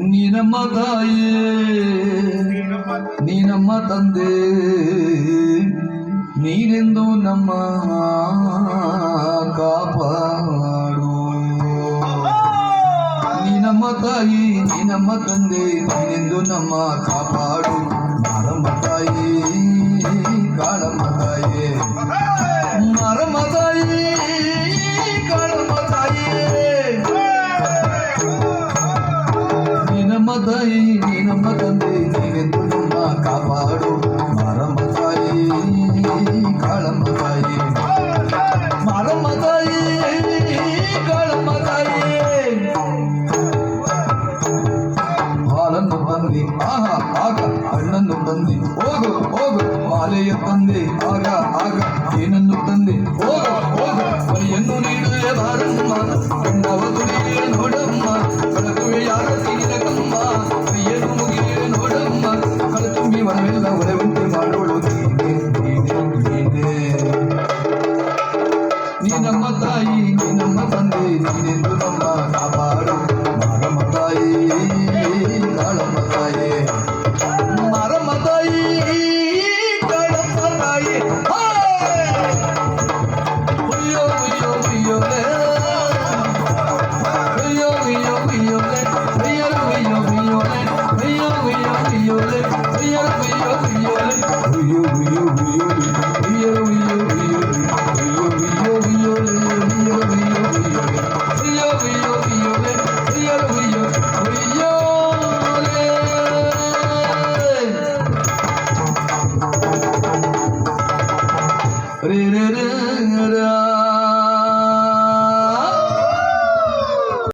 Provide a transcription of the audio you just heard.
ನೀನಮ್ಮ ತಾಯೇ ನೀನಮ್ಮ ತಂದೆ ನೀನೆಂದು ನಮ್ಮ ಕಾಪಾಡು ನೀನಮ್ಮ ತಾಯಿ ನೀನಮ್ಮ ತಂದೆ ನೀನೆಂದು ನಮ್ಮ ಕಾಪಾಡು ಮಾರಮ್ಮ ತಾಯಿ ಕಾಳಮ್ಮ ತಾಯಿ ಮಾರಮ್ಮ ತಾಯಿ ಕಾಳಮ್ಮ ತಾಯಿ ನೀನಮ್ಮ ತಾಯಿ ನೀನಮ್ಮ ತಂದೆ ನೀನೆಂದು ನಮ್ಮ ಕಾಪಾಡು ಮಾರಮ್ಮ ತಾಯಿ ಕಾಳಮ್ಮ ತಾಯಿ ಮಾರಮ್ಮ ತಾಯಿ ಕಾಳಮ್ಮ ತಾಯಿ ಹಾಲನ್ನು ತಂದೆ ಆಹಾ ಆಗ ಹಣ್ಣನ್ನು ತಂದೆ ಹೋಗು ಹೋಗು ಮಾಲೆಯ ತಂದೆ ಆಗ ಆಗ ಏನನ್ನು ತಂದೆ ಹೋಗು ಹೋಗು ಬಲಿಯನ್ನು ನೀಡುವೆ ಬಾರಮ್ಮ ಗಂಡವ ತುಳಿಯೇ ನೋಡಮ್ಮ ಕಳಕುವೆ ಯಾರ ತಿನ್ನಕಮ್ಮ ಕೈಯನ್ನು ಮುಗಿಯೇ ನೋಡಮ್ಮ ಕಳತುಂಬಿ ಮನವೆಲ್ಲ ಒಳವಂತೆ ಮಾಡೋಳು ನೀನೇ ನೀನಮ್ಮ ತಾಯಿ ನೀನಮ್ಮ ತಂದೆ ನೀನೆಂದು ನಮ್ಮ ಕಾಪಾಡು ಮಾರಮ್ಮ ತಾಯಿ ಕಾಳಮ್ಮ ತಾಯಿ ಮಾರಮ್ಮ ತಾಯಿ ಕಾಳಮ್ಮ ತಾಯಿ ಅಯ್ಯೋ ಅಯ್ಯೋ ಅಯ್ಯೋಲೆ ಅಯ್ಯೋ ಅಯ್ಯೋ ಅಯ್ಯೋಲೆ ಅಯ್ಯೋ ಅಯ್ಯೋ ಅಯ್ಯೋಲೆ ಅಯ್ಯೋ ಅಯ್ಯೋ ಅಯ್ಯೋಲೆ ಅಯ್ಯೋ ಅಯ್ಯೋ ಅಯ್ಯೋಲೆ ಅಯ್ಯೋ ಅಯ್ಯೋ ಅಯ್ಯೋಲೆ ಅಯ್ಯೋ ಅಯ್ಯೋ ಅಯ್ಯೋ